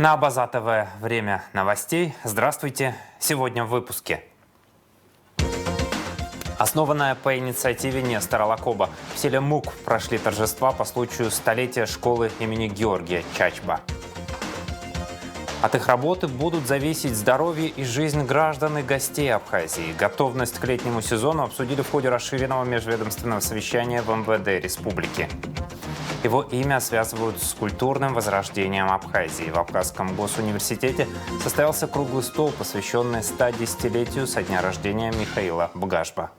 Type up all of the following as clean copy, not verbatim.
На Абаза ТВ время новостей. Здравствуйте. Сегодня в выпуске. Основанная по инициативе Нестора Лакоба, в селе Мук прошли торжества по случаю столетия школы имени Георгия Чачба. От их работы будут зависеть здоровье и жизнь граждан и гостей Абхазии. Готовность к летнему сезону обсудили в ходе расширенного межведомственного совещания в МВД республики. Его имя связывают с культурным возрождением Абхазии. В Абхазском госуниверситете состоялся круглый стол, посвященный 110-летию со дня рождения Михаила Бгашба.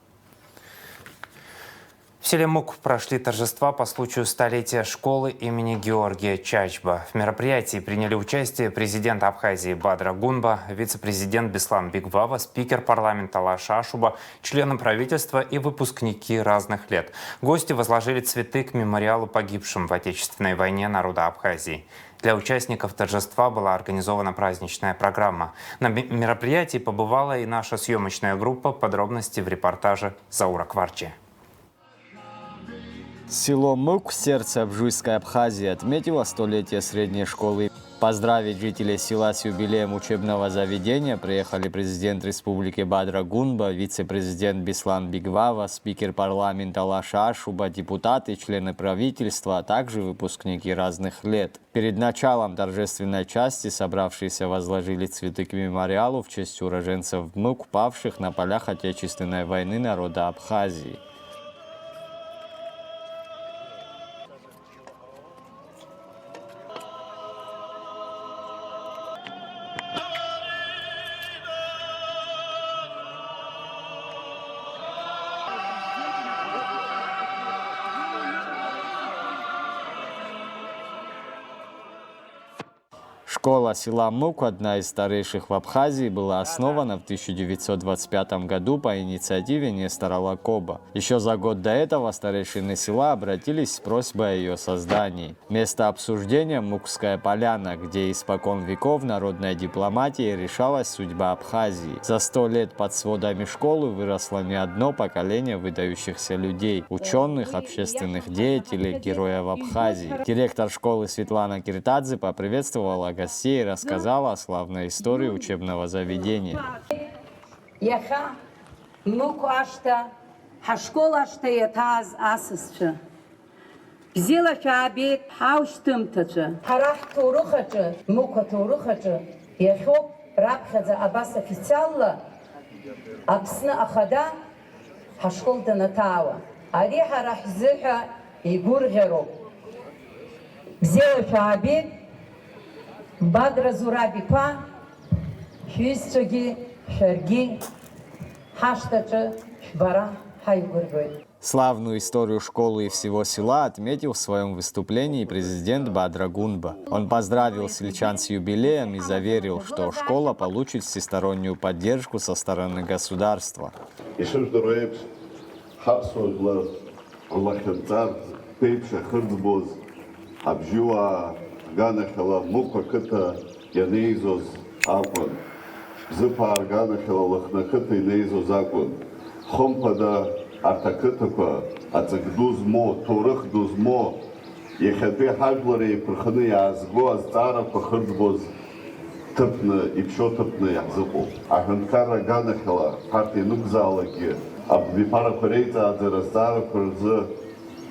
В селе Мук прошли торжества по случаю столетия школы имени Георгия Чачба. В мероприятии приняли участие президент Абхазии Бадра Гунба, вице-президент Беслан Бигвава, спикер парламента Лаша Ашуба, члены правительства и выпускники разных лет. Гости возложили цветы к мемориалу погибшим в Отечественной войне народа Абхазии. Для участников торжества была организована праздничная программа. На мероприятии побывала и наша съемочная группа. Подробности в репортаже Заура Кварчи. Село Мук, сердце Абжуйской Абхазии, отметило столетие средней школы. Поздравить жителей села с юбилеем учебного заведения приехали президент республики Бадра Гунба, вице-президент Беслан Бигвава, спикер парламента Лаша Ашуба, депутаты, члены правительства, а также выпускники разных лет. Перед началом торжественной части собравшиеся возложили цветы к мемориалу в честь уроженцев Мук, павших на полях Отечественной войны народа Абхазии. Школа села Мук, одна из старейших в Абхазии, была основана в 1925 году по инициативе Нестора Лакоба. Еще за год до этого старейшины села обратились с просьбой о ее создании. Место обсуждения – Мукская поляна, где испокон веков народной дипломатии решалась судьба Абхазии. За 100 лет под сводами школы выросло не одно поколение выдающихся людей – ученых, общественных деятелей, героев Абхазии. Директор школы Светлана Киртадзе поприветствовала гостей и рассказала о славной истории учебного заведения. Бадра Зурабипа, Хюстроги, Шерги, Хаштача, Шбара, Хайгургой. Славную историю школы и всего села отметил в своем выступлении президент Бадра Гунба. Он поздравил сельчан с юбилеем и заверил, что школа получит всестороннюю поддержку со стороны государства. Ганахала Муква Кыта Янейзоз Акун. Зыпар Ганахала Лахнакыта Янейзоз Акун. Хомпада Артакытаква, Ацагдузмо, Турых Дузмо, Ехапе Хаглари, Прханы Язго, Азтара Пахырдбоз, Тыпны, Ипшо Тыпны Языку. Аханкара Ганахала, Харти Нукзалаги, Абвипара Парейта Адзараздара Парзы,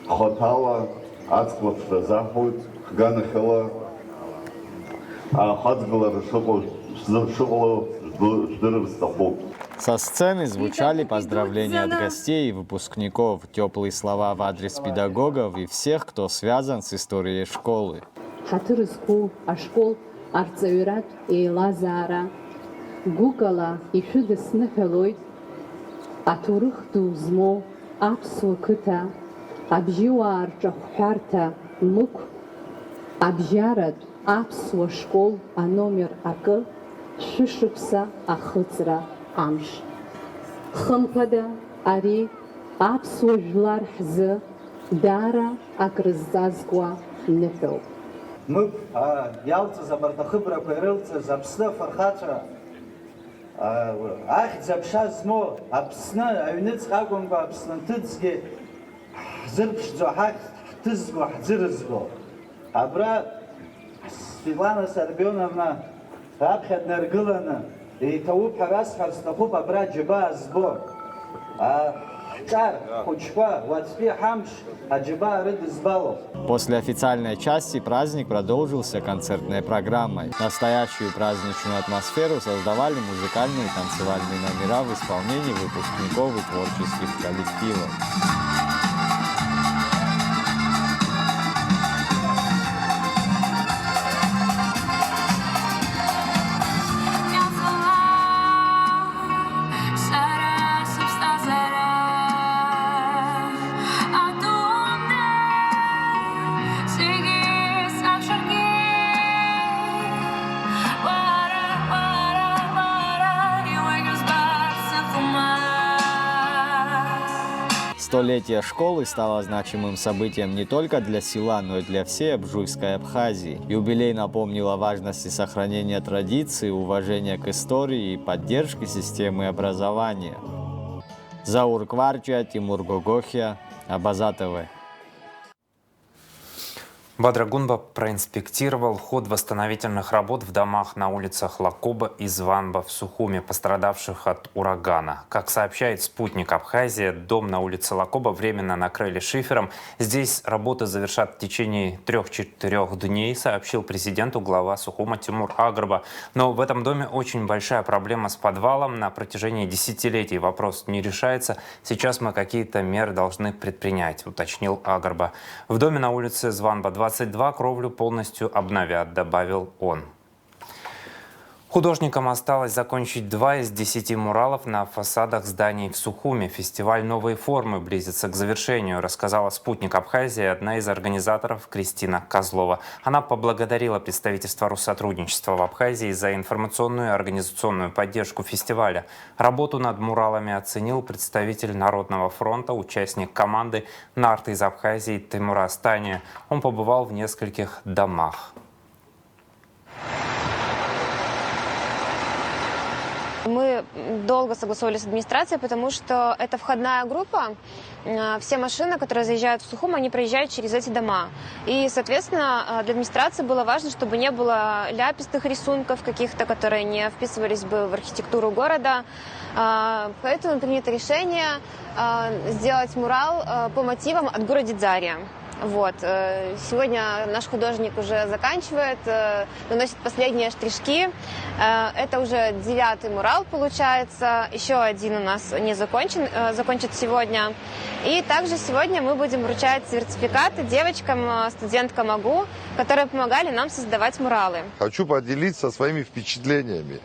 Хотала, Ацклапшта Захуд, Ганахала, Хадгалар Шокло Ждырвстаху. Со сцены звучали поздравления от гостей и выпускников, теплые слова в адрес педагогов и всех, кто связан с историей школы. Арцевират и Лазара, Гукала и Шудеснехелой, Атурых Дузмо, Апсукыта, Абжиуар Джахарта, Мук, Абжарат, Апсуа школ, а номер Акы, Шишипса, Ахыцра, Амш. Хымпада, Ари, Апсуа Жлар Хзы, Дара, Акрызазгуа, Нефел. Мук, Ялца, Забартахыбра, Перылца, Запсна, Фархача, Ах, Запшазмо, Апсна, Авниц, Агунга, Апснантыцги, Зырпшдо, Хак, Тызго, Зырызго. Абра Светлана Сарбионовна раԥхьа днаргыланы еиҭауп ҳәа расҳәар сҭахуп абра аџьабаа збо. Ҳҿар хәыҷқәа уаҵәтәи ҳамш аџьабаа рыдызбало. После официальной части праздник продолжился концертной программой. Настоящую праздничную атмосферу создавали музыкальные и танцевальные номера в исполнении выпускников и творческих коллективов. Столетие школы стало значимым событием не только для села, но и для всей Обжуйской Абхазии. Юбилей напомнил о важности сохранения традиций, уважения к истории и поддержки системы образования. Заур Кварча, Тимур Гогохия, Абаза ТВ. Бадра Гунба проинспектировал ход восстановительных работ в домах на улицах Лакоба и Званба в Сухуме, пострадавших от урагана. Как сообщает «Спутник Абхазия», дом на улице Лакоба временно накрыли шифером. Здесь работы завершат в течение 3-4 дней, сообщил президенту глава Сухума Тимур Агрба. Но в этом доме очень большая проблема с подвалом. На протяжении десятилетий вопрос не решается. Сейчас мы какие-то меры должны предпринять, уточнил Агрба. В доме на улице Званба 22 кровлю полностью обновят, добавил он. Художникам осталось закончить 2 из 10 муралов на фасадах зданий в Сухуме. Фестиваль «Новые формы» близится к завершению, рассказала «Спутник Абхазии» одна из организаторов Кристина Козлова. Она поблагодарила представительство Россотрудничества в Абхазии за информационную и организационную поддержку фестиваля. Работу над муралами оценил представитель Народного фронта, участник команды «Нарты» из Абхазии Тимур Астания. Он побывал в нескольких домах. Мы долго согласовали с администрацией, потому что это входная группа. Все машины, которые заезжают в Сухум, они проезжают через эти дома. И, соответственно, для администрации было важно, чтобы не было ляпистых рисунков каких-то, которые не вписывались бы в архитектуру города. Поэтому принято решение сделать мурал по мотивам от города Дзария. Вот. Сегодня наш художник уже заканчивает, наносит последние штришки. Это уже 9-й мурал получается. Еще один у нас не закончен, закончит сегодня. И также сегодня мы будем вручать сертификаты девочкам, студенткам АГУ, которые помогали нам создавать муралы. Хочу поделиться своими впечатлениями.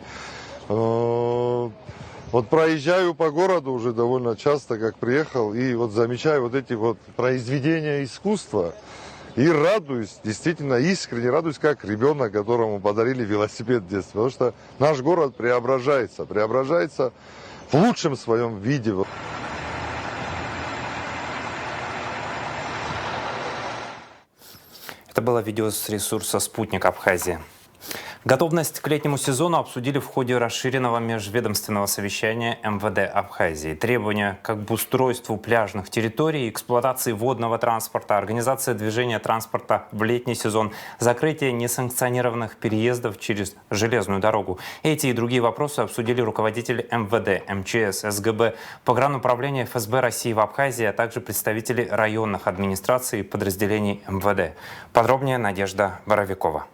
Вот проезжаю по городу уже довольно часто, как приехал, и вот замечаю вот эти вот произведения искусства и радуюсь, действительно искренне радуюсь, как ребенок, которому подарили велосипед в детстве. Потому что наш город преображается в лучшем своем виде. Это было видео с ресурса «Спутник Абхазия». Готовность к летнему сезону обсудили в ходе расширенного межведомственного совещания МВД Абхазии. Требования к обустройству пляжных территорий, эксплуатации водного транспорта, организация движения транспорта в летний сезон, закрытие несанкционированных переездов через железную дорогу. Эти и другие вопросы обсудили руководители МВД, МЧС, СГБ, Погрануправления ФСБ России в Абхазии, а также представители районных администраций и подразделений МВД. Подробнее Надежда Боровикова.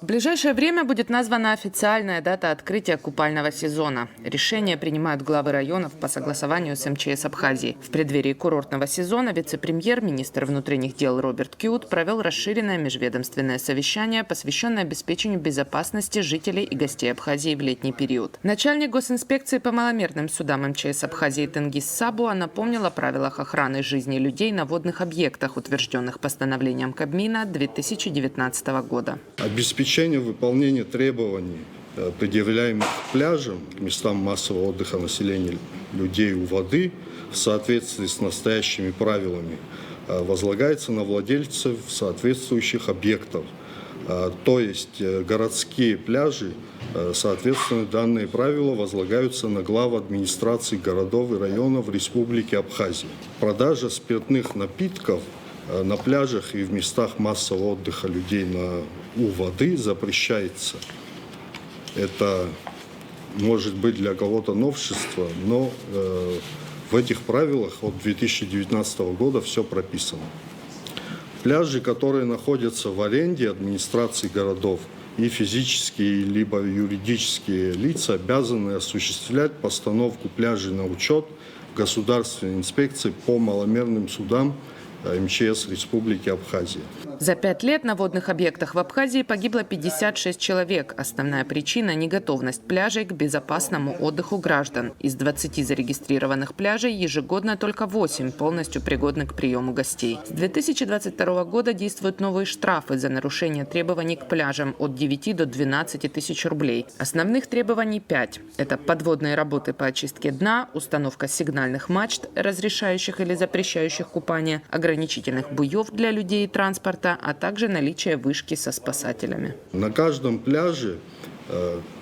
В ближайшее время будет названа официальная дата открытия купального сезона. Решение принимают главы районов по согласованию с МЧС Абхазии. В преддверии курортного сезона вице-премьер, министр внутренних дел Роберт Кьют провел расширенное межведомственное совещание, посвященное обеспечению безопасности жителей и гостей Абхазии в летний период. Начальник госинспекции по маломерным судам МЧС Абхазии Тенгиз Сабуа напомнил о правилах охраны жизни людей на водных объектах, утвержденных постановлением Кабмина 2019 года. Обеспечение выполнения требований, предъявляемых к пляжам, к местам массового отдыха населения людей у воды в соответствии с настоящими правилами, возлагается на владельцев соответствующих объектов. То есть городские пляжи, соответственно, данные правила возлагаются на глав администраций городов и районов Республики Абхазия. Продажа спиртных напитков на пляжах и в местах массового отдыха людей на у воды запрещается. Это может быть для кого-то новшество, но в этих правилах от 2019 года все прописано. Пляжи, которые находятся в аренде администрации городов, и физические либо юридические лица обязаны осуществлять постановку пляжей на учет Государственной инспекции по маломерным судам МЧС Республики Абхазия. За 5 лет на водных объектах в Абхазии погибло 56 человек. Основная причина – неготовность пляжей к безопасному отдыху граждан. Из 20 зарегистрированных пляжей ежегодно только 8 полностью пригодны к приему гостей. С 2022 года действуют новые штрафы за нарушение требований к пляжам от 9 до 12 тысяч рублей. Основных требований 5. Это подводные работы по очистке дна, установка сигнальных мачт, разрешающих или запрещающих купание, ограничительных буев для людей и транспорта, а также наличие вышки со спасателями. На каждом пляже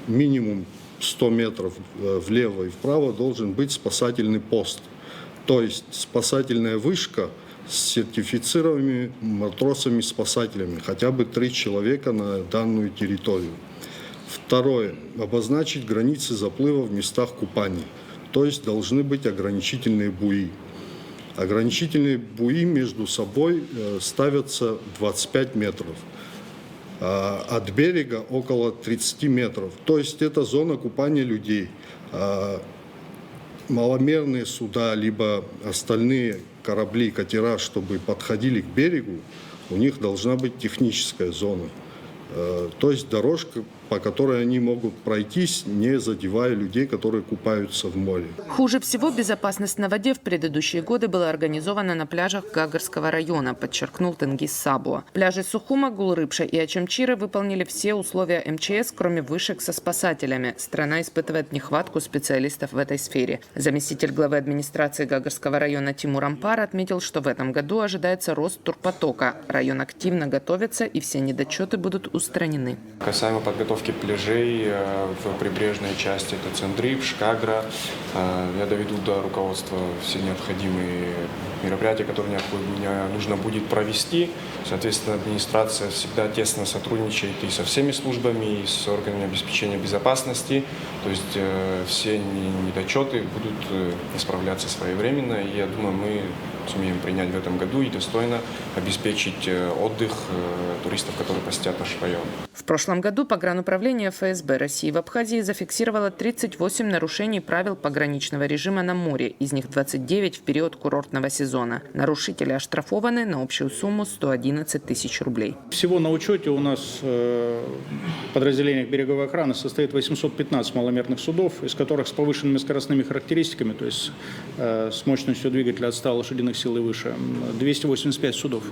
минимум 100 метров влево и вправо должен быть спасательный пост. То есть спасательная вышка с сертифицированными матросами-спасателями, хотя бы 3 человека на данную территорию. Второе. Обозначить границы заплыва в местах купания. То есть должны быть ограничительные буи. Ограничительные буи между собой ставятся 25 метров, от берега около 30 метров. То есть это зона купания людей. Маломерные суда, либо остальные корабли, катера, чтобы подходили к берегу, у них должна быть техническая зона. То есть дорожка, по которой они могут пройтись, не задевая людей, которые купаются в море. Хуже всего безопасность на воде в предыдущие годы была организована на пляжах Гагарского района, подчеркнул Тенгиз Сабуа. Пляжи Сухума, Гулрыбша и Ачамчиры выполнили все условия МЧС, кроме вышек со спасателями. Страна испытывает нехватку специалистов в этой сфере. Заместитель главы администрации Гагарского района Тимур Ампар отметил, что в этом году ожидается рост турпотока. Район активно готовится, и все недочеты будут устранены. Касаемо подготовки пляжей в прибрежной части, это Цендрив, Шкагра, я доведу до руководства все необходимые мероприятия, которые нужно будет провести. Соответственно, администрация всегда тесно сотрудничает и со всеми службами, и с органами обеспечения безопасности. То есть все недочеты будут исправляться своевременно. И я думаю, мы сумеем принять в этом году и достойно обеспечить отдых туристов, которые посетят наш район. В прошлом году Погрануправление ФСБ России в Абхазии зафиксировало 38 нарушений правил пограничного режима на море, из них 29 в период курортного сезона. Нарушители оштрафованы на общую сумму 111 тысяч рублей. Всего на учете у нас в подразделениях береговой охраны состоит 815 маломерных судов, из которых с повышенными скоростными характеристиками, то есть с мощностью двигателя от 100 лошадиных сил и выше, 285 судов.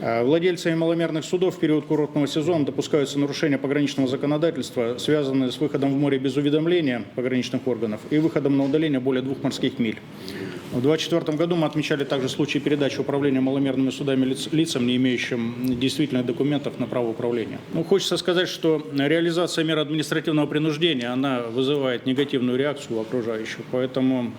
Владельцами маломерных судов в период курортного сезона допускаются нарушения пограничного законодательства, связанные с выходом в море без уведомления пограничных органов и выходом на удаление более 2 морских миль. В 2024 году мы отмечали также случаи передачи управления маломерными судами лицам, не имеющим действительных документов на право управления. Хочется сказать, что реализация мер административного принуждения, она вызывает негативную реакцию у окружающих. Поэтому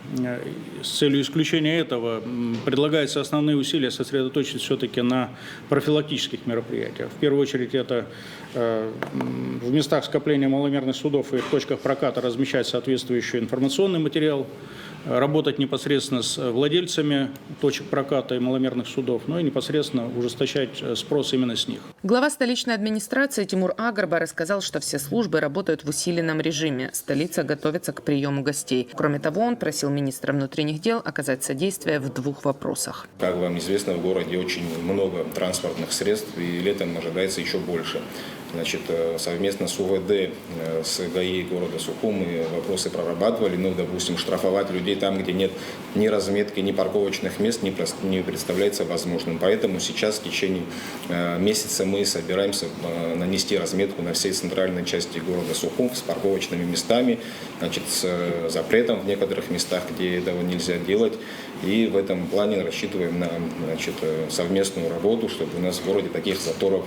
с целью исключения этого предлагается основные усилия сосредоточить все-таки на профилактических мероприятиях. В первую очередь это в местах скопления маломерных судов и в точках проката размещать соответствующий информационный материал, работать непосредственно с владельцами точек проката и маломерных судов, но и непосредственно ужесточать спрос именно с них. Глава столичной администрации Тимур Агарба рассказал, что все службы работают в усиленном режиме. Столица готовится к приему гостей. Кроме того, он просил министра внутренних дел оказать содействие в 2 вопросах. Как вам известно, в городе очень много транспортных средств, и летом ожидается еще больше. Значит, совместно с УВД, с ГАИ города Сухумы вопросы прорабатывали. Допустим, штрафовать людей там, где нет ни разметки, ни парковочных мест, не представляется возможным. Поэтому сейчас в течение месяца мы собираемся нанести разметку на всей центральной части города Сухум с парковочными местами, значит, с запретом в некоторых местах, где этого нельзя делать. И в этом плане рассчитываем на, значит, совместную работу, чтобы у нас в городе таких заторов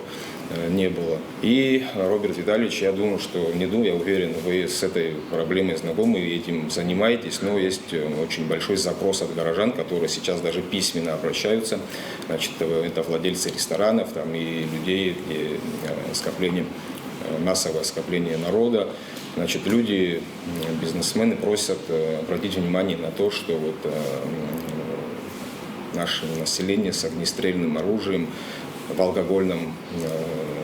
не было. И И, Роберт Витальевич, я думаю, что, я уверен, вы с этой проблемой знакомы и этим занимаетесь, но есть очень большой запрос от горожан, которые сейчас даже письменно обращаются. Значит, это владельцы ресторанов там, и людей, и массовое скопление народа. Значит, люди, бизнесмены просят обратить внимание на то, что наше население с огнестрельным оружием в алкогольном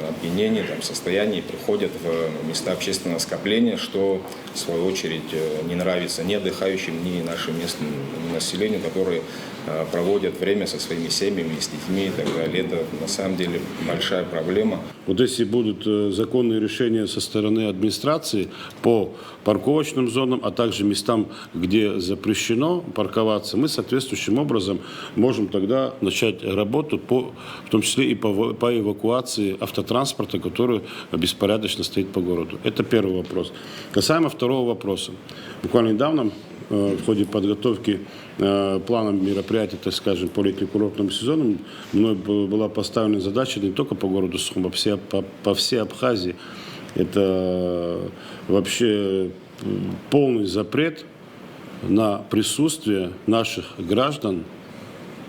опьянении, состоянии приходят в места общественного скопления, что в свою очередь не нравится ни отдыхающим, ни нашим местным населению, которые проводят время со своими семьями, с детьми и так далее. Это на самом деле большая проблема. Вот если будут законные решения со стороны администрации по парковочным зонам, а также местам, где запрещено парковаться, мы соответствующим образом можем тогда начать работу, в том числе и по эвакуации автотранспорта, который беспорядочно стоит по городу. Это первый вопрос. Касаемо второго вопроса. Буквально недавно в ходе подготовки плана мероприятий, так скажем, по летне-курортному сезону, мной была поставлена задача не только по городу Сухум, а по всей Абхазии. Это вообще полный запрет на присутствие наших граждан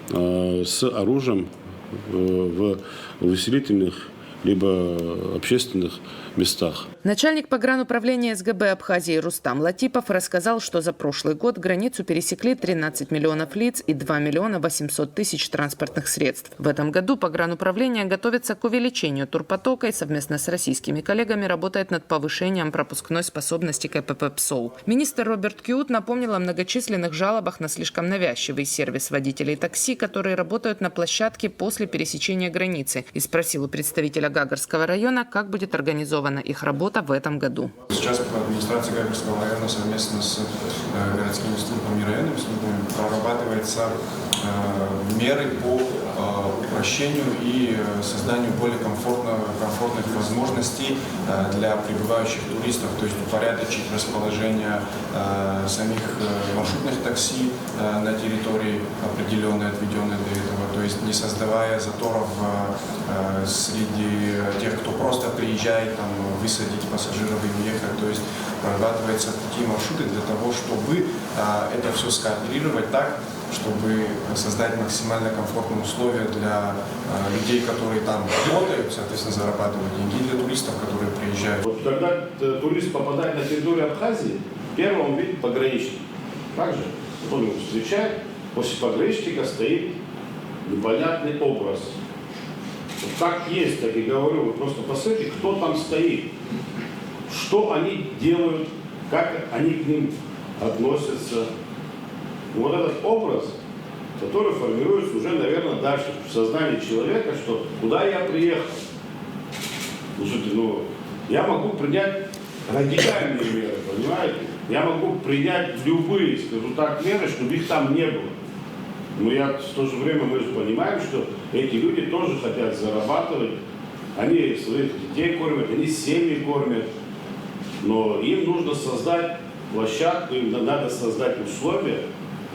с оружием в увеселительных либо общественных местах. Начальник погрануправления СГБ Абхазии Рустам Латипов рассказал, что за прошлый год границу пересекли 13 миллионов лиц и 2 миллиона 800 тысяч транспортных средств. В этом году погрануправление готовится к увеличению турпотока и совместно с российскими коллегами работает над повышением пропускной способности КПП ПСОУ. Министр Роберт Кьют напомнил о многочисленных жалобах на слишком навязчивый сервис водителей такси, которые работают на площадке после пересечения границы, и спросил у представителя Гагарского района, как будет организована их работа в этом году. Сейчас администрация Гагарского района совместно с городскими службами и районными службами прорабатывается меры по упрощению и созданию более комфортных возможностей для прибывающих туристов, то есть упорядочить расположение самих маршрутных такси на территории определенной, отведенной для этого, то есть не создавая заторов среди тех, кто просто приезжает высадить пассажиров и уехать, то есть прорабатываются пути и маршруты для того, чтобы это все скооперировать так, чтобы создать максимально комфортные условия для людей, которые там работают, соответственно, зарабатывают деньги, и для туристов, которые приезжают. Вот когда турист попадает на территорию Абхазии, первым он видит пограничник. Также он его встречает, после пограничника стоит непонятный образ. Вот как есть, так и говорю, вы просто посмотрите, кто там стоит, что они делают, как они к ним относятся. Вот этот образ, который формируется уже, наверное, дальше в сознании человека, что куда я приехал. Слушайте, я могу принять радикальные меры, понимаете? Я могу принять любые, скажу так, меры, чтобы их там не было. Но в то же время мы же понимаем, что эти люди тоже хотят зарабатывать. Они своих детей кормят, они семьи кормят. Но им нужно создать площадку, им надо создать условия,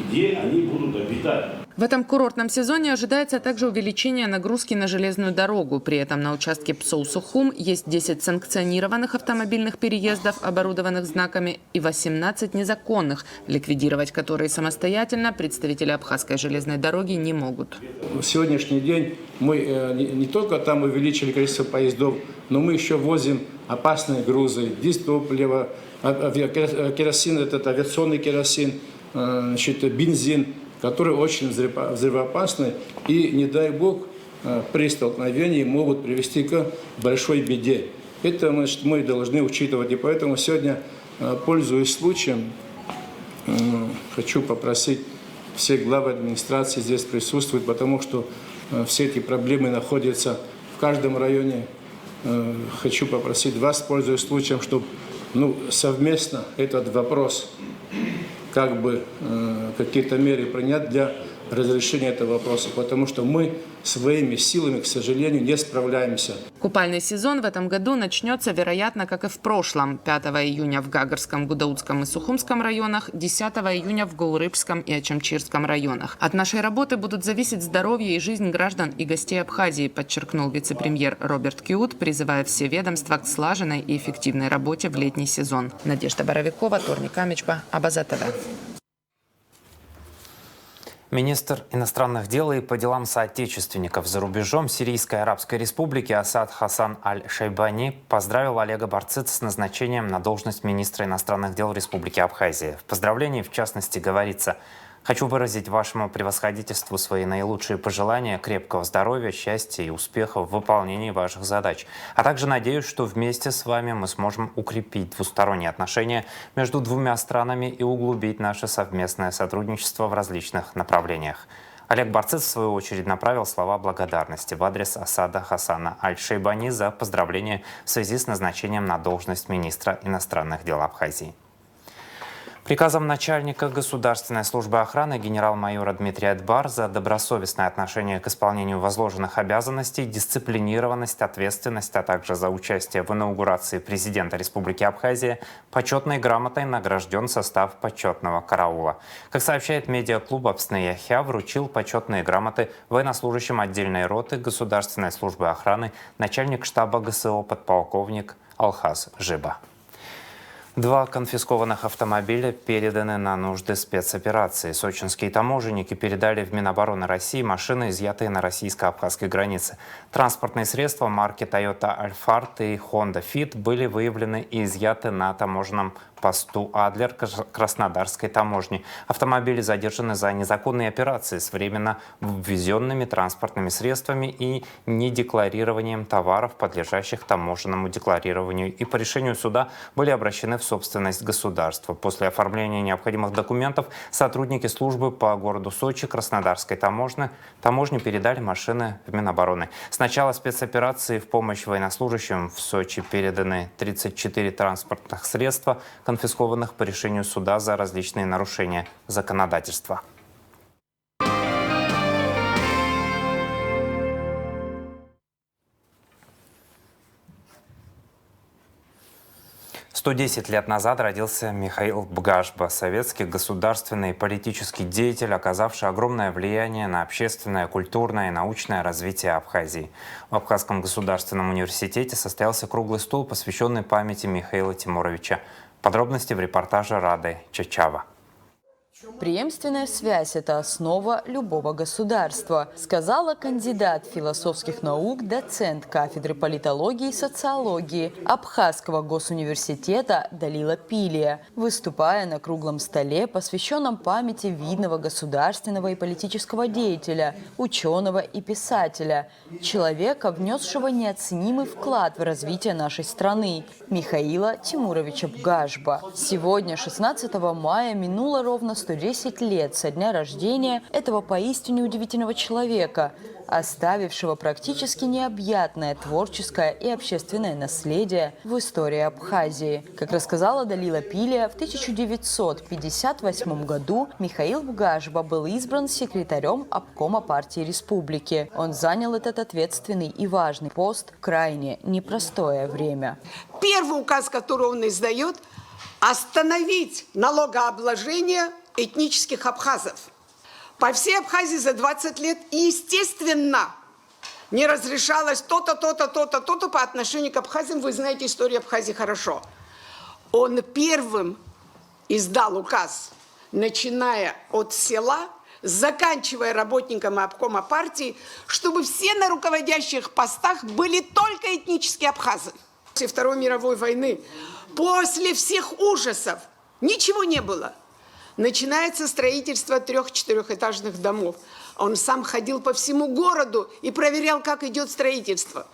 где они будут обитать. В этом курортном сезоне ожидается также увеличение нагрузки на железную дорогу. При этом на участке Псоу-Сухум есть 10 санкционированных автомобильных переездов, оборудованных знаками, и 18 незаконных, ликвидировать которые самостоятельно представители Абхазской железной дороги не могут. В сегодняшний день мы не только там увеличили количество поездов, но мы еще возим опасные грузы, дизтопливо, керосин, это авиационный керосин, бензин, которые очень взрывоопасны и, не дай бог, при столкновении могут привести к большой беде. Это мы должны учитывать. И поэтому сегодня, пользуясь случаем, хочу попросить всех глав администрации здесь присутствовать, потому что все эти проблемы находятся в каждом районе. Хочу попросить вас, пользуясь случаем, чтобы совместно этот вопрос какие-то меры принять для разрешения этого вопроса, потому что мы своими силами, к сожалению, не справляемся. Купальный сезон в этом году начнется, вероятно, как и в прошлом. 5 июня в Гагарском, Гудаутском и Сухумском районах, 10 июня в Гулрыбском и Ачамчирском районах. От нашей работы будут зависеть здоровье и жизнь граждан и гостей Абхазии, подчеркнул вице-премьер Роберт Киут, призывая все ведомства к слаженной и эффективной работе в летний сезон. Надежда Боровикова, Торник Амичба, Абаза ТВ. Министр иностранных дел и по делам соотечественников за рубежом Сирийской Арабской Республики Асад Хасан Аль-Шайбани поздравил Олега Барцица с назначением на должность министра иностранных дел Республики Абхазия. В поздравлении, в частности, говорится: «Хочу выразить вашему превосходительству свои наилучшие пожелания крепкого здоровья, счастья и успехов в выполнении ваших задач. А также надеюсь, что вместе с вами мы сможем укрепить двусторонние отношения между двумя странами и углубить наше совместное сотрудничество в различных направлениях». Олег Барциц, в свою очередь, направил слова благодарности в адрес Асада Хасана Аль-Шайбани за поздравление в связи с назначением на должность министра иностранных дел Абхазии. Приказом начальника Государственной службы охраны генерал-майора Дмитрия Дбар за добросовестное отношение к исполнению возложенных обязанностей, дисциплинированность, ответственность, а также за участие в инаугурации президента Республики Абхазия почетной грамотой награжден состав почетного караула. Как сообщает медиаклуб «Апсны Яхя», вручил почетные грамоты военнослужащим отдельной роты Государственной службы охраны начальник штаба ГСО подполковник Алхаз Жиба. 2 конфискованных автомобиля переданы на нужды спецоперации. Сочинские таможенники передали в Минобороны России машины, изъятые на российско-абхазской границе. Транспортные средства марки Toyota Alphard и Honda Fit были выявлены и изъяты на таможенном посту Адлер Краснодарской таможни. Автомобили задержаны за незаконные операции с временно ввезенными транспортными средствами и недекларированием товаров, подлежащих таможенному декларированию, и по решению суда были обращены в собственность государства. После оформления необходимых документов сотрудники службы по городу Сочи Краснодарской таможни передали машины в Минобороны. С начала спецоперации в помощь военнослужащим в Сочи переданы 34 транспортных средства, конфискованных по решению суда за различные нарушения законодательства. «110 лет назад родился Михаил Бгашба, советский государственный и политический деятель, оказавший огромное влияние на общественное, культурное и научное развитие Абхазии. В Абхазском государственном университете состоялся круглый стол, посвященный памяти Михаила Тимуровича. Подробности в репортаже Рады Чачава. Преемственная связь – это основа любого государства, сказала кандидат философских наук, доцент кафедры политологии и социологии Абхазского госуниверситета Далила Пилия, выступая на круглом столе, посвященном памяти видного государственного и политического деятеля, ученого и писателя, человека, внесшего неоценимый вклад в развитие нашей страны, Михаила Тимуровича Бгашба. Сегодня, 16 мая, минуло ровно 110 лет со дня рождения этого поистине удивительного человека, оставившего практически необъятное творческое и общественное наследие в истории Абхазии. Как рассказала Далила Пилия, в 1958 году Михаил Бгашба был избран секретарем обкома партии республики. Он занял этот ответственный и важный пост в крайне непростое время. Первый указ, который он издает, остановить налогообложение этнических абхазов. По всей Абхазии за 20 лет, естественно, не разрешалось то-то, то-то, то-то, то-то по отношению к абхазам. Вы знаете историю Абхазии хорошо. Он первым издал указ, начиная от села, заканчивая работником обкома партии, чтобы все на руководящих постах были только этнические абхазы. После Второй мировой войны, после всех ужасов, ничего не было. Начинается строительство 3-4-этажных домов. Он сам ходил по всему городу и проверял, как идет строительство.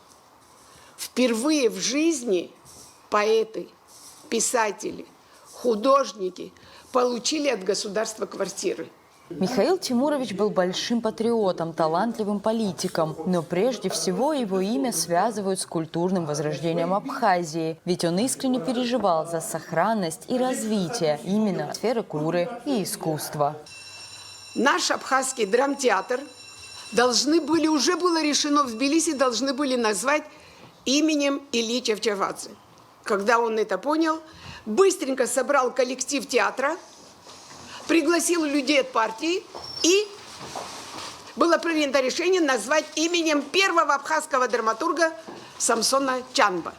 Впервые в жизни поэты, писатели, художники получили от государства квартиры. Михаил Тимурович был большим патриотом, талантливым политиком, но прежде всего его имя связывают с культурным возрождением Абхазии, ведь он искренне переживал за сохранность и развитие именно сферы культуры и искусства. наш абхазский драмтеатр уже было решено в Тбилиси, должны были назвать именем Ильи Чавчавадзе. Когда он это понял, быстренько собрал коллектив театра, пригласил людей от партии, и было принято решение назвать именем первого абхазского драматурга Самсона Чанба.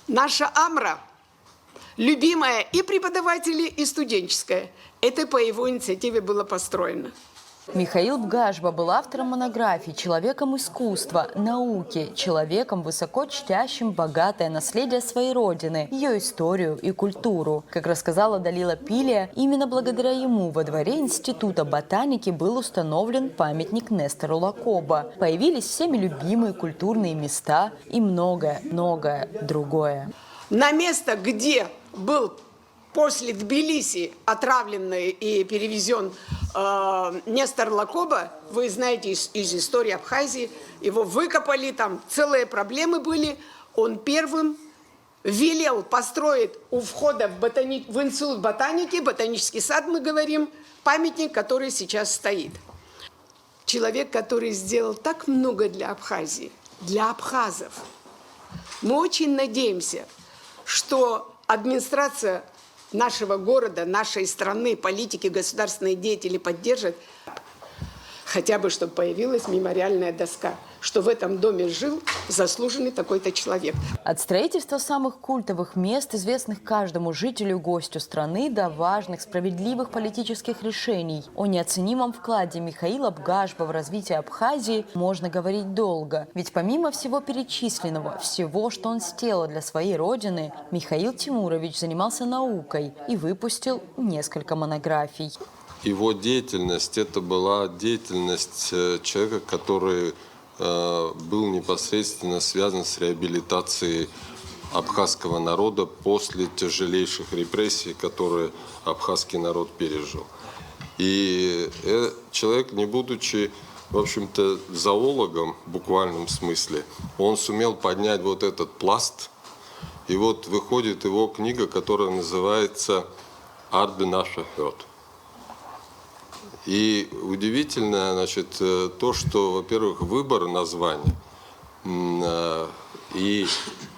Наша Амра, любимая и преподаватели, и студенческая, это по его инициативе было построено. Михаил Бгашба был автором монографий, человеком искусства, науки, человеком, высоко чтящим богатое наследие своей родины, ее историю и культуру. Как рассказала Далила Пилия, именно благодаря ему во дворе Института ботаники был установлен памятник Нестору Лакоба. Появились всеми любимые культурные места и многое другое. На место, где был после Тбилиси отравленный и перевезен Нестор Лакоба, вы знаете из истории Абхазии, его выкопали, там целые проблемы были. Он первым велел построить у входа в Институт ботаники, ботанический сад, мы говорим, памятник, который сейчас стоит. Человек, который сделал так много для Абхазии, для абхазов. Мы очень надеемся, что администрация нашего города, нашей страны, политики, государственные деятели поддержат, хотя бы, чтобы появилась мемориальная доска, что в этом доме жил заслуженный такой-то человек. От строительства самых культовых мест, известных каждому жителю и гостю страны, до важных, справедливых политических решений. О неоценимом вкладе Михаила Бгашба в развитие Абхазии можно говорить долго. Ведь помимо всего перечисленного, всего, что он сделал для своей родины, Михаил Тимурович занимался наукой и выпустил несколько монографий. Его деятельность – это была деятельность человека, который был непосредственно связан с реабилитацией абхазского народа после тяжелейших репрессий, которые абхазский народ пережил. И человек, не будучи, в общем-то, зоологом в буквальном смысле, он сумел поднять вот этот пласт. И вот выходит его книга, которая называется «Арбе наша хёд». И удивительно, значит, то, что, во-первых, выбор названия, и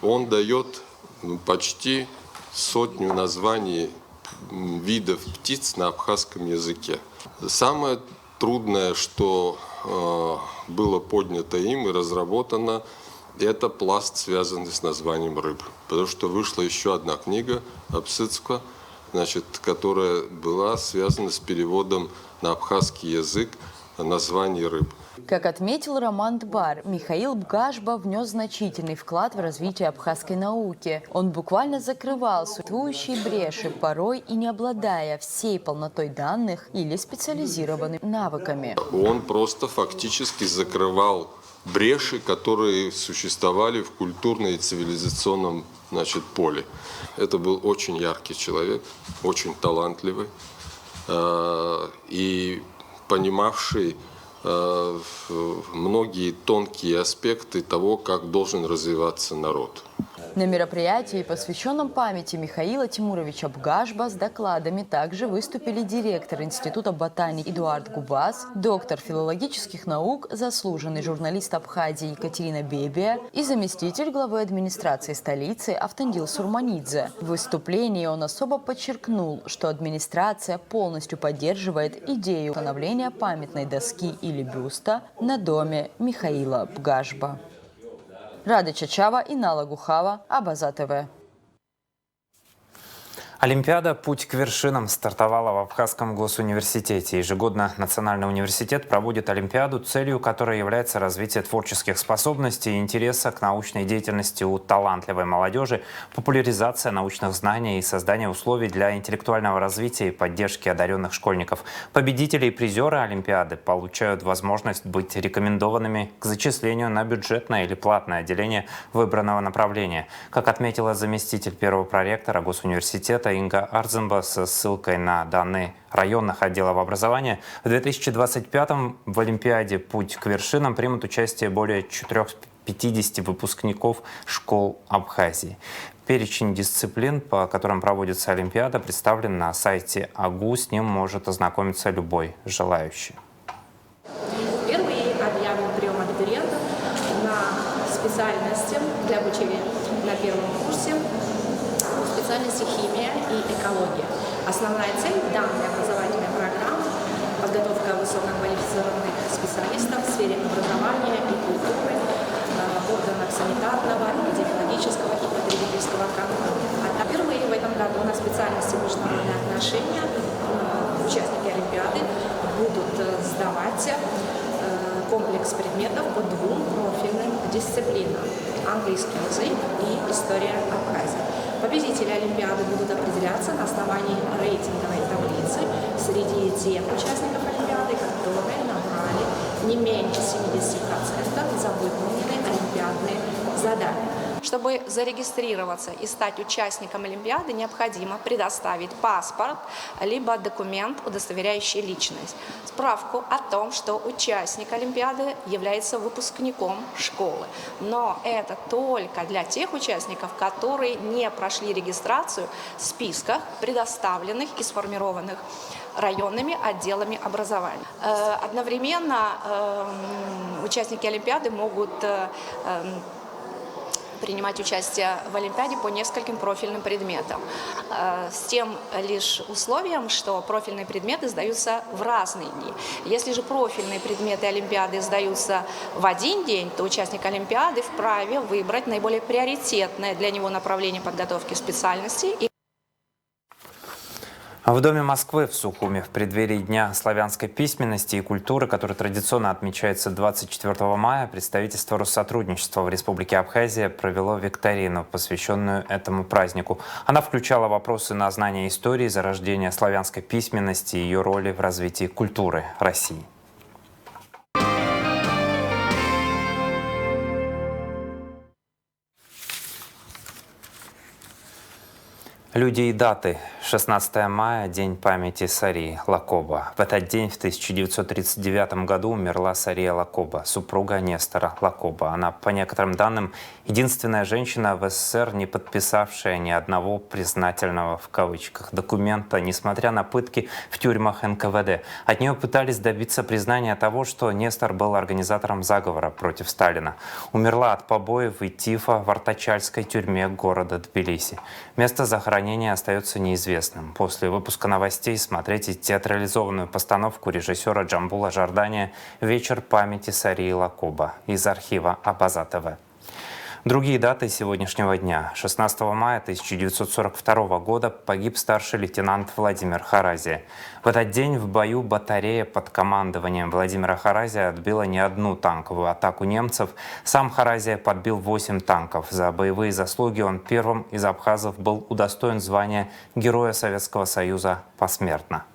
он дает почти 100 названий видов птиц на абхазском языке. Самое трудное, что было поднято им и разработано, это пласт, связанный с названием рыб. Потому что вышла еще одна книга Апсыцка, значит, которая была связана с переводом на абхазский язык названий рыб. Как отметил Роман Дбар, Михаил Бгашба внес значительный вклад в развитие абхазской науки. Он буквально закрывал существующие бреши, порой и не обладая всей полнотой данных или специализированными навыками. Он просто фактически закрывал бреши, которые существовали в культурно- и цивилизационном, значит, поле. Это был очень яркий человек, очень талантливый и понимавший многие тонкие аспекты того, как должен развиваться народ. На мероприятии, посвященном памяти Михаила Тимуровича Бгашба, с докладами также выступили директор Института ботаники Эдуард Губас, доктор филологических наук, заслуженный журналист Абхазии Екатерина Бебия и заместитель главы администрации столицы Автандил Сурманидзе. В выступлении он особо подчеркнул, что администрация полностью поддерживает идею установления памятной доски или бюста на доме Михаила Бгашба. Рада Чачава и Нала Гухава, Абаза ТВ. Олимпиада «Путь к вершинам» стартовала в Абхазском госуниверситете. Ежегодно Национальный университет проводит Олимпиаду, целью которой является развитие творческих способностей и интереса к научной деятельности у талантливой молодежи, популяризация научных знаний и создание условий для интеллектуального развития и поддержки одаренных школьников. Победители и призеры Олимпиады получают возможность быть рекомендованными к зачислению на бюджетное или платное отделение выбранного направления. Как отметила заместитель первого проректора госуниверситета Инга Арзенба со ссылкой на данные районных отделов образования, в 2025-м в Олимпиаде «Путь к вершинам» примут участие более 50 выпускников школ Абхазии. Перечень дисциплин, по которым проводится Олимпиада, представлен на сайте АГУ. С ним может ознакомиться любой желающий. Впервые объявлен прием абитуриентов на специальности для обучения на первом курсе специальности химия и экология. Основная цель данной образовательной программы – подготовка высококвалифицированных специалистов в сфере образования и культуры, в органах санитарного, эпидемиологического и потребительского контроля. Впервые в этом году на специальности международные отношения участники Олимпиады будут сдавать комплекс предметов по двум профильным дисциплинам – английский язык и история Абхазии. Победители Олимпиады будут определяться на основании рейтинговой таблицы среди тех участников Олимпиады, которые набрали не менее 70% за выполненные олимпиадные задания. Чтобы зарегистрироваться и стать участником Олимпиады, необходимо предоставить паспорт, либо документ, удостоверяющий личность. Справку о том, что участник Олимпиады является выпускником школы. Но это только для тех участников, которые не прошли регистрацию в списках, предоставленных и сформированных районными отделами образования. Одновременно участники Олимпиады могут принимать участие в Олимпиаде по нескольким профильным предметам. С тем лишь условием, что профильные предметы сдаются в разные дни. Если же профильные предметы Олимпиады сдаются в один день, то участник Олимпиады вправе выбрать наиболее приоритетное для него направление подготовки специальности. В Доме Москвы в Сухуми в преддверии Дня славянской письменности и культуры, который традиционно отмечается 24 мая, представительство Россотрудничества в Республике Абхазия провело викторину, посвященную этому празднику. Она включала вопросы на знание истории, зарождения славянской письменности и ее роли в развитии культуры России. Люди и даты. 16 мая – День памяти Сарии Лакоба. В этот день, в 1939 году, умерла Сария Лакоба, супруга Нестора Лакоба. Она, по некоторым данным, единственная женщина в СССР, не подписавшая ни одного признательного в кавычках документа, несмотря на пытки в тюрьмах НКВД. От нее пытались добиться признания того, что Нестор был организатором заговора против Сталина. Умерла от побоев и тифа в Артачальской тюрьме города Тбилиси. Место захоронения остается неизвестным. После выпуска новостей смотрите театрализованную постановку режиссера Джамбула Жардания «Вечер памяти Сарии Лакоба» из архива Абаза ТВ. Другие даты сегодняшнего дня. 16 мая 1942 года погиб старший лейтенант Владимир Харазия. В этот день в бою батарея под командованием Владимира Харазия отбила не одну танковую атаку немцев. Сам Харазия подбил 8 танков. За боевые заслуги он первым из абхазов был удостоен звания Героя Советского Союза посмертно.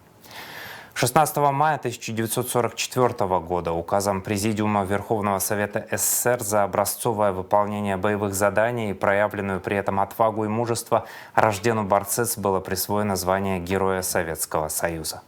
16 мая 1944 года указом Президиума Верховного Совета СССР за образцовое выполнение боевых заданий и проявленную при этом отвагу и мужество Рождену Барцец было присвоено звание Героя Советского Союза.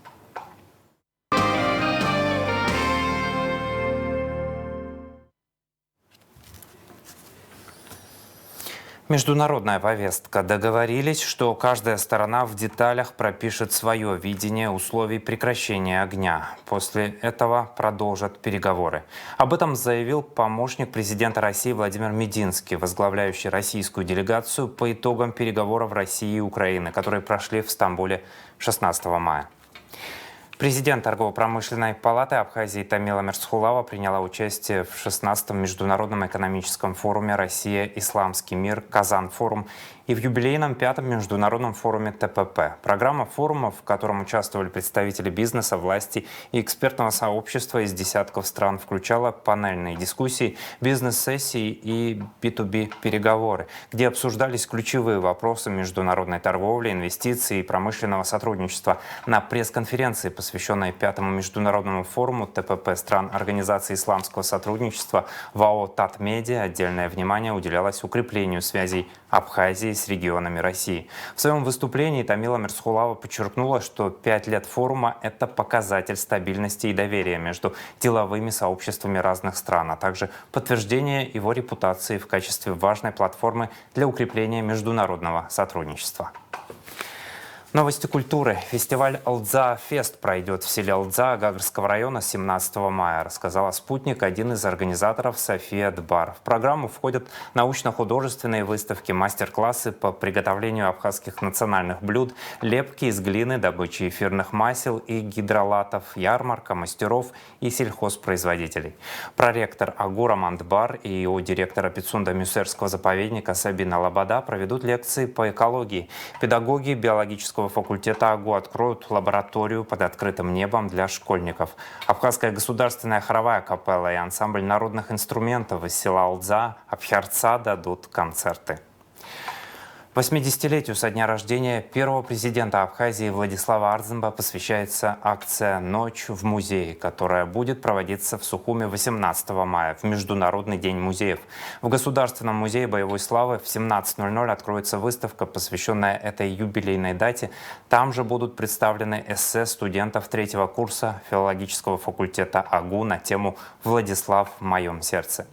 Международная повестка. Договорились, что каждая сторона в деталях пропишет свое видение условий прекращения огня. После этого продолжат переговоры. Об этом заявил помощник президента России Владимир Мединский, возглавляющий российскую делегацию по итогам переговоров России и Украины, которые прошли в Стамбуле 16 мая. Президент Торгово-промышленной палаты Абхазии Тамила Мерсхулава приняла участие в 16-м международном экономическом форуме «Россия-Исламский мир. Казан-форум» и в юбилейном 5-м международном форуме ТПП. Программа форума, в котором участвовали представители бизнеса, власти и экспертного сообщества из десятков стран, включала панельные дискуссии, бизнес-сессии и B2B-переговоры, где обсуждались ключевые вопросы международной торговли, инвестиций и промышленного сотрудничества. На пресс-конференции, посвященной посвященной 5-му международному форуму ТПП стран Организации исламского сотрудничества в АО «Татмедиа», отдельное внимание уделялось укреплению связей Абхазии с регионами России. В своем выступлении Тамила Мерсхулава подчеркнула, что 5 лет форума – это показатель стабильности и доверия между деловыми сообществами разных стран, а также подтверждение его репутации в качестве важной платформы для укрепления международного сотрудничества. Новости культуры. Фестиваль «Алдза-фест» пройдет в селе Алдза Гагарского района с 17 мая, рассказала «Спутник», один из организаторов София Дбар. В программу входят научно-художественные выставки, мастер-классы по приготовлению абхазских национальных блюд, лепки из глины, добычи эфирных масел и гидролатов, ярмарка мастеров и сельхозпроизводителей. Проректор АГУ Роман Дбар и его директор Апицунда-Мюсерского заповедника Сабина Лобода проведут лекции по экологии. Педагоги биологического факультета АГУ откроют лабораторию под открытым небом для школьников. Абхазская государственная хоровая капелла и ансамбль народных инструментов из села Алдза Абхярца дадут концерты. 80-летию со дня рождения первого президента Абхазии Владислава Арзымба посвящается акция «Ночь в музее», которая будет проводиться в Сухуме 18 мая, в Международный день музеев. В Государственном музее боевой славы в 17:00 откроется выставка, посвященная этой юбилейной дате. Там же будут представлены эссе студентов 3-го курса филологического факультета АГУ на тему «Владислав в моем сердце».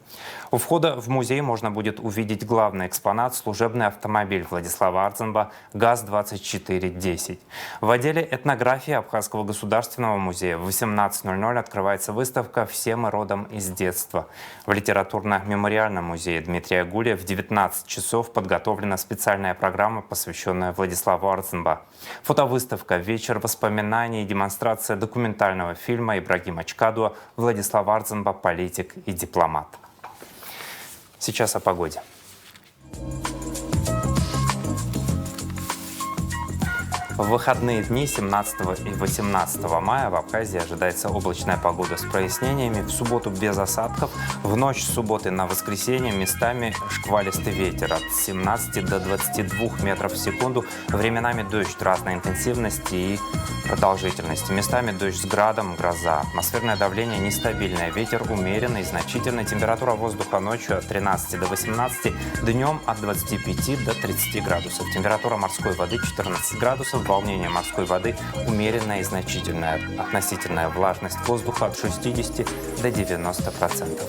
У входа в музей можно будет увидеть главный экспонат – служебный автомобиль Владислава Арзымба ГАЗ-2410. В отделе этнографии Абхазского государственного музея в 18:00 открывается выставка «Все мы родом из детства». В литературно-мемориальном музее Дмитрия Гулия в 19 часов подготовлена специальная программа, посвященная Владиславу Арзымба. Фотовыставка, вечер воспоминаний и демонстрация документального фильма Ибрагима Чкадуа «Владислав Арзымба. Политик и дипломат». Сейчас о погоде. В выходные дни 17 и 18 мая в Абхазии ожидается облачная погода с прояснениями. В субботу без осадков. В ночь с субботы на воскресенье местами шквалистый ветер от 17 до 22 метров в секунду. Временами дождь разной интенсивности и продолжительности. Местами дождь с градом, гроза. Атмосферное давление нестабильное. Ветер умеренный, значительный. Температура воздуха ночью от 13 до 18, днем от 25 до 30 градусов. Температура морской воды 14 градусов. Волнение морской воды умеренное и значительное. Относительная влажность воздуха от 60 до 90%.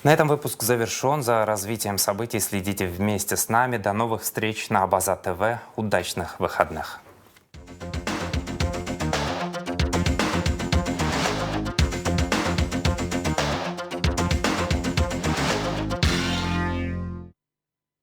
На этом выпуск завершен. За развитием событий следите вместе с нами. До новых встреч на Абаза ТВ. Удачных выходных!